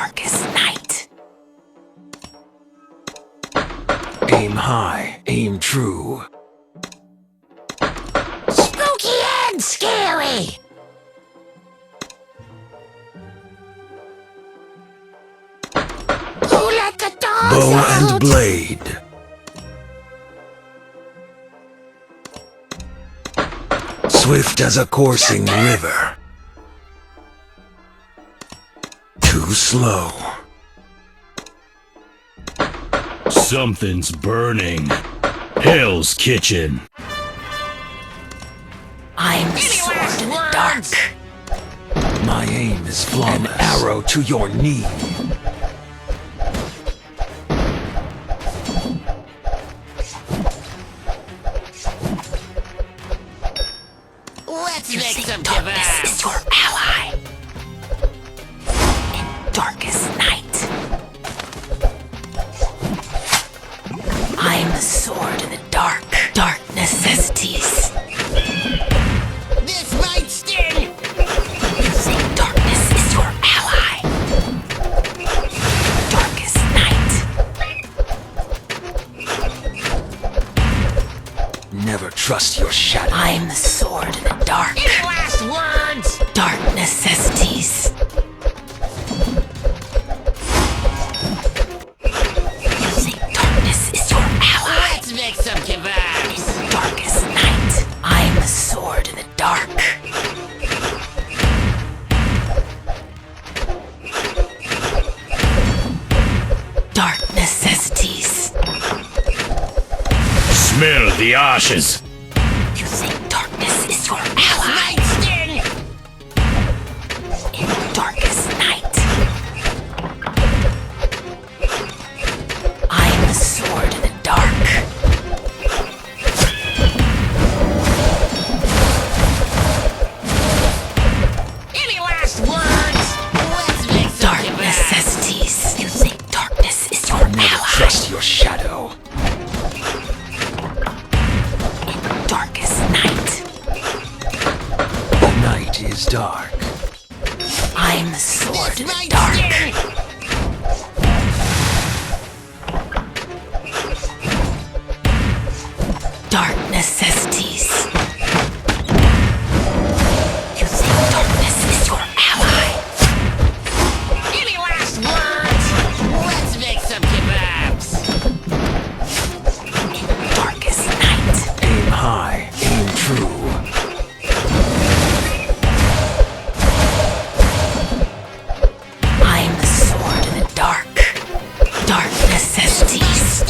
darkest night. Aim high, aim true. Spooky and scary. Who let the dogs Bow out? and blade. Swift as a coursing river. Too slow. Something's burning. Hell's Kitchen. I'm the sword in the dark. My aim is flawless. An arrow to your knee. Let's make some darkness is your ally. In darkest night. I'm the sword in the dark. Dark necessities. This might sting. You think darkness is your ally. Darkest night. Never trust your shadow. I'm the sword in the dark. Any last words? Dark necessities. You think darkness is your ally. Let's make some kebabs. In darkest night, I'm the sword in the dark. Dark necessities. Smell the ashes. You think darkness is your ally. In darkest night, I'm the sword in the dark. Any last words? Let's make some dark necessities. You think darkness is your Never ally. trust your shadow. In darkest night, The night is dark. I'm the sword in the dark. Dark necessities. You think darkness is your ally. Any last words? Let's make some kebabs. In darkest night. Aim high, aim true. I'm the sword in the dark. Dark necessities.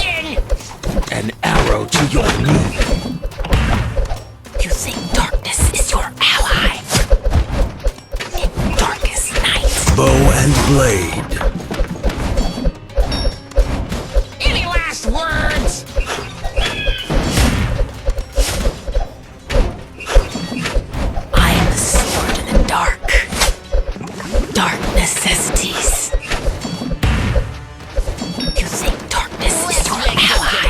An arrow to your knee. You think darkness is your ally. In darkest night. Bow and blade. Any last words? I am the sword in the dark. Dark necessities. You think darkness is your ally.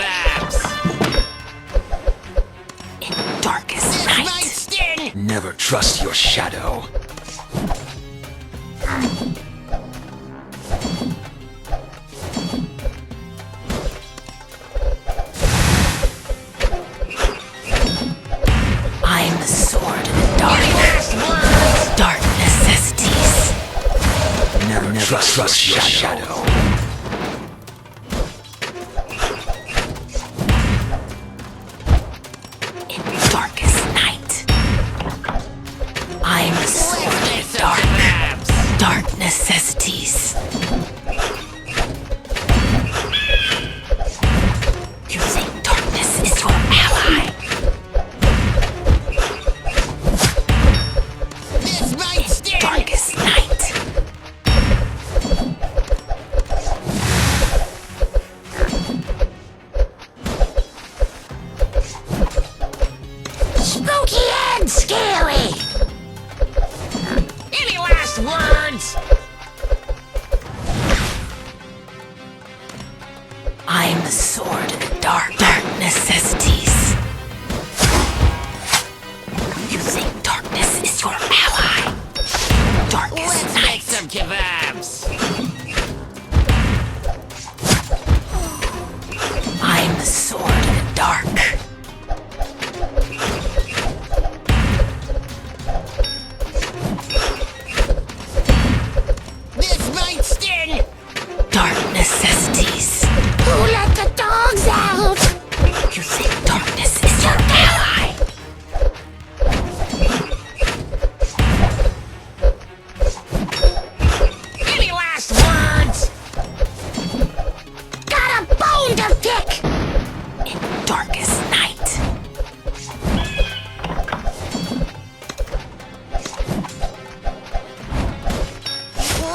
In darkest night. Never trust your shadow. I am the sword in the dark. Dark necessities. Never trust your shadow. In darkest night, I am the sword in the dark. Dark necessities. You think darkness is your ally. Darkest night. necessities. Who let the dogs out? You think darkness is your ally? Any last words? Got a bone to pick! In darkest night.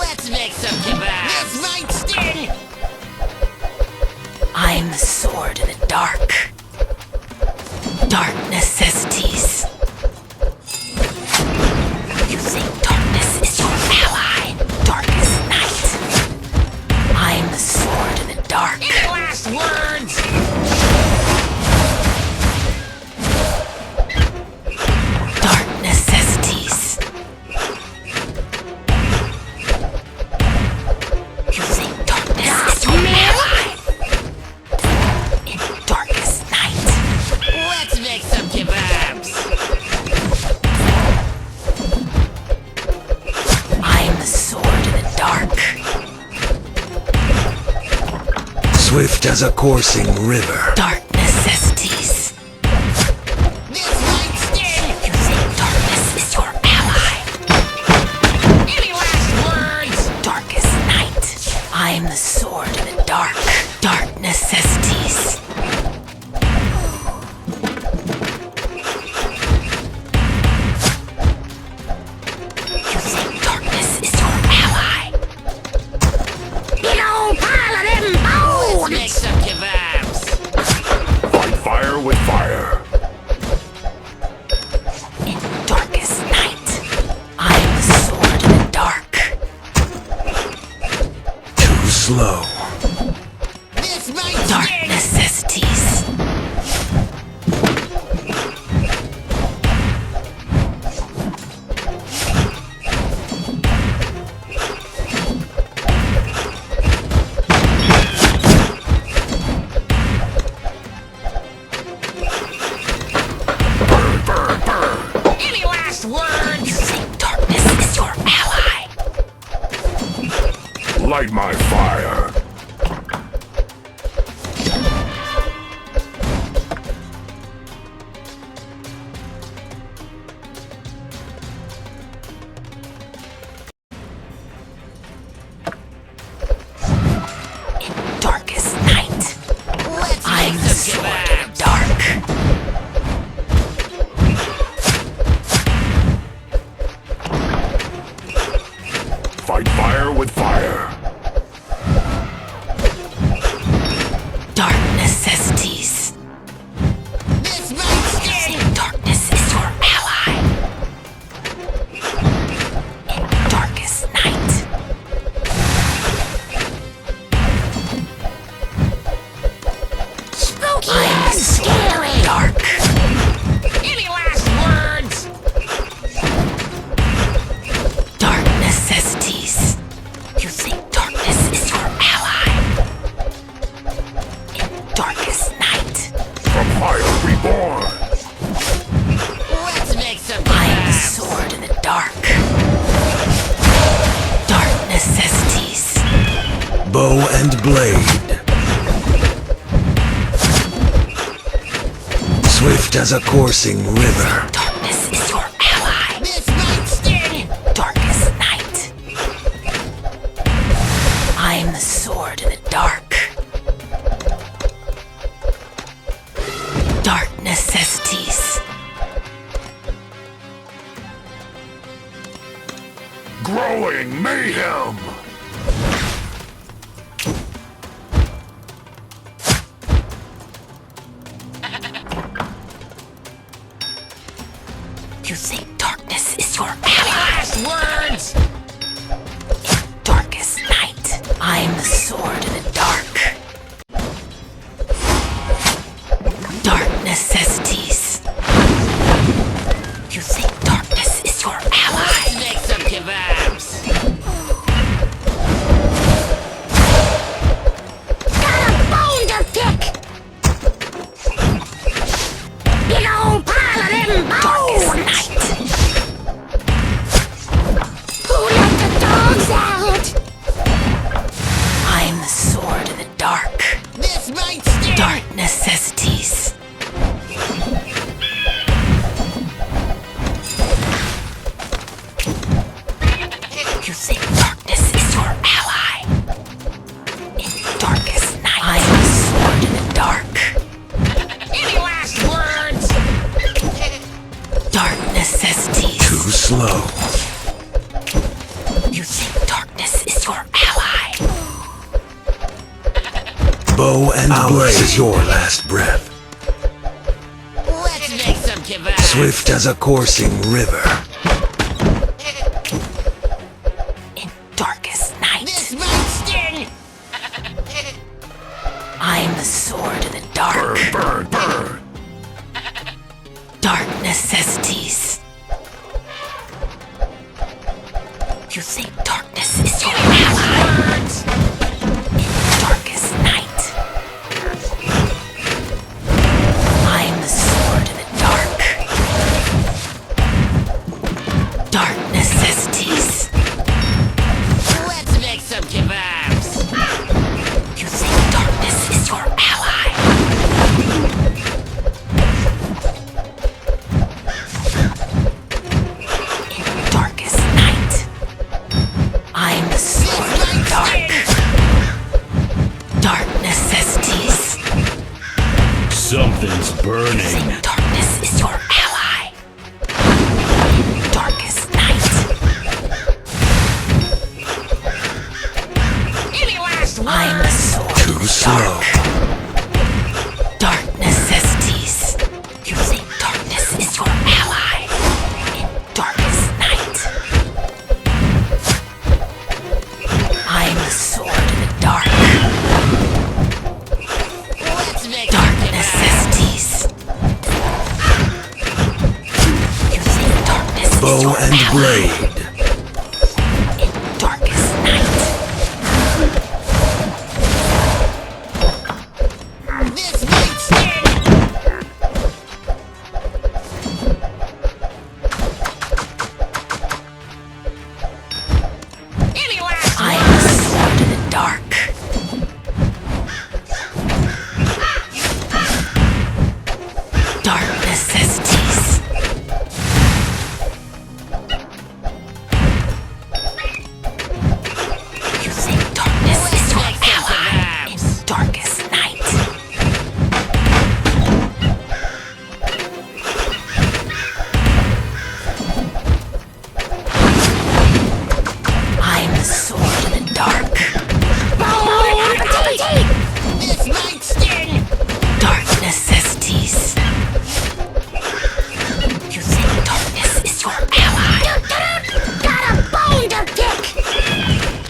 Let's make some kebabs! This might sting! I'm the sword in the dark. Dark necessities. You think darkness is your ally in darkest night? I'm the sword in the dark. Any last words? Dark necessities. You think darkness is your ally in darkest night? Let's make some kebabs. I'm the sword in the dark. Swift as a coursing river. Dark necessities. This might sting. You think darkness is your ally? Any last words? Darkest night. I'm the sword in the dark. Dark necessities. You think darkness is your ally? Big old pile of them bones! Let's make some kebabs. Fight fire with fire. In darkest night, I'm the sword in the dark. Too slow. This might dark necessities. Burn, burn, burn. Any last words? You think darkness is your ally? Light my fire. In darkest night, I'm the sword in the dark. Fight fire with fire. Dark necessities. This might sting. Darkness is your ally. In darkest night. Spooky and scary. Dark. Any last words? Dark necessities. You think darkness is your ally? In darkest night. From fire reborn. Let's make some I'm the sword in the dark. Dark necessities. Bow and blade. Swift as a coursing river. Darkness is your ally. This might sting. Darkest night. I'm the sword in the dark. Dark necessities. Growing mayhem. slow. You think darkness is your ally? Bow and blade is your last breath. Let's make some kebab. Swift as a coursing river. In darkest night, This might sting. I am the sword of the dark. Burn, burn, burn. Dark necessities. You think darkness is your ally? In darkest night, I am the sword of the dark. Dark necessities. Let's make some kebabs. You think darkness is your ally? In darkest night, I am the sword of the dark. Dark necessities. Something's You burning. think darkness is your ally? In darkest night, Any last I am the words? sword of Too the slow. dark. Dark necessities. You think darkness is your ally? In darkest night, I am the sword of the dark. Let's make Dark some kebabs. necessities. You think darkness is Bow your and ally? blade. In darkest night, This might sting. Any last I am the sword of the dark. Dark necessities. You think darkness is your make some ally? In kebabs. darkest night, I am the sword of the dark. This might sting. Dark necessities. You think darkness is your ally? Got a bone to pick.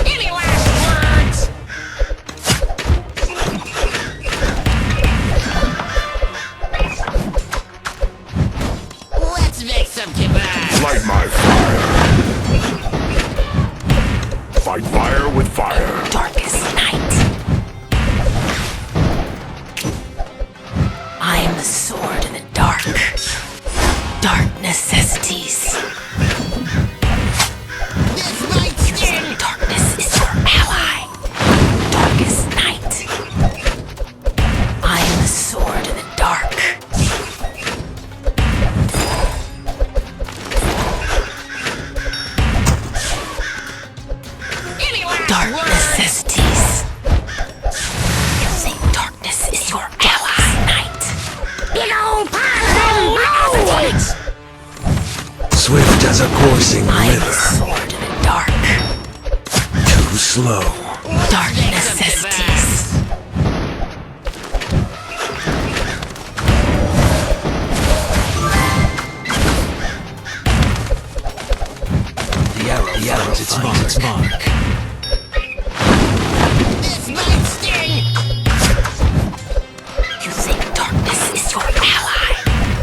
Any last words? Let's make some kebabs. Light my fire. Fight fire with fire. Darkest night, I am the sword of the dark. Dark necessities. This might sting. Darkness is your ally. Darkest night, I am the sword of the dark. Any last Dark words? necessities. You think darkness is your ally? Night. Big old pile of appetites. Swift as a coursing I am the river. sword of the dark. Too slow. Dark Make some necessities. The arrow finds its mark. This might sting. You think darkness is your ally?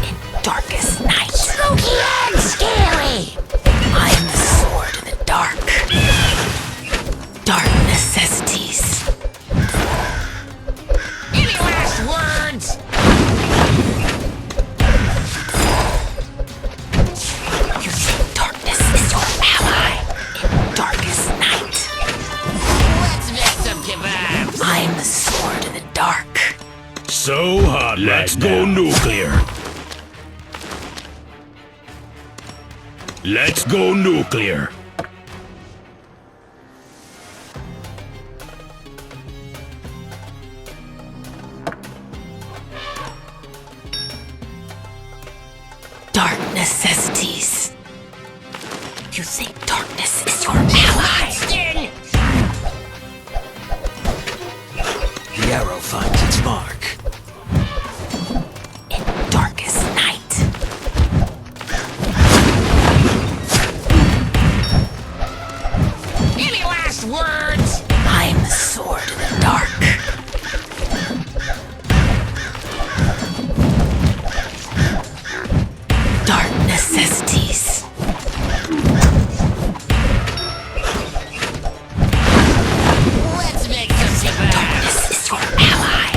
In darkest night, Spooky and scary. I am the sword of the dark. Dark necessities. Any last words? You think darkness is your ally? In darkest night, Let's make some kebabs. I am the sword of the dark. So hot. Let's go nuclear. Let's go nuclear. You think darkness is your ally? Sting! The arrow finds its mark. In darkest night. Any last words? I'm the sword in the dark. Dark necessities. Let's make some kebab. Darkness is your ally.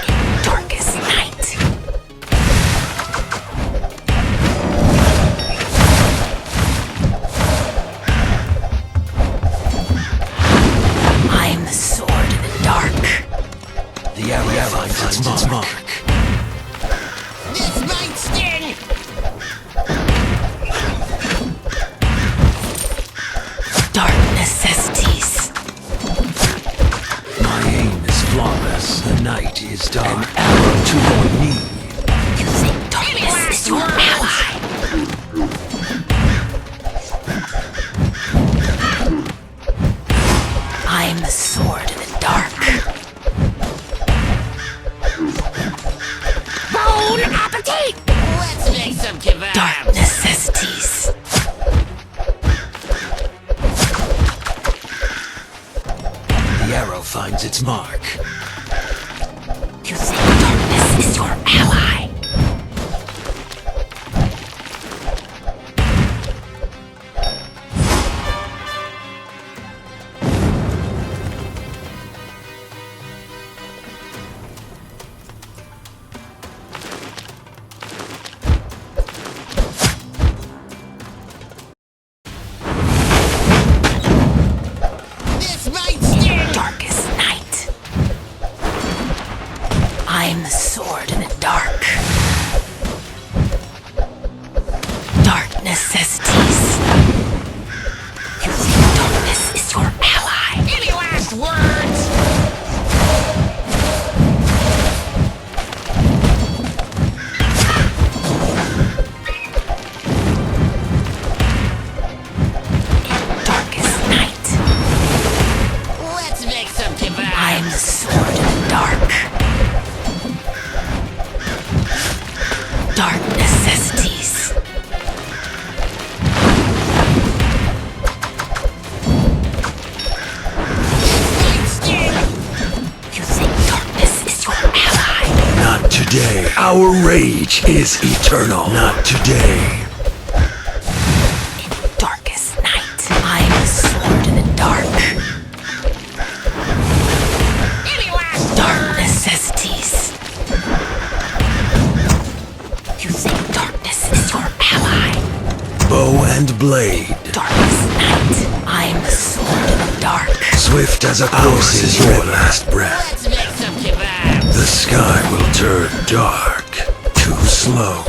In darkest night. I'm the sword in the dark. The arrow finds its mark. This might sting! Dark necessities. My aim is flawless. The night is dark. An arrow to your knee. You think darkness is your ally? I'm the sword in the dark. Bon appetit! Let's make some kebab. Dark necessities. The arrow finds its mark. You think darkness is your ally? This might sting! Darkest night. I'm the sword in the dark. Dark necessities. You think darkness is your ally? Any last words? Darkest night. Let's make some kebab. I'm the sword in the dark. Dark necessities. Might sting! You think darkness is your ally? Not today. Our rage is eternal. Not today. In darkest night. I'm the sword in the dark. Any last Dark words? necessities. You think darkness is your ally? Bow and blade. Darkest night. I'm the sword in the dark. Swift as a corpse is your last breath. Let's make some kebab. The sky will turn dark. Too slow.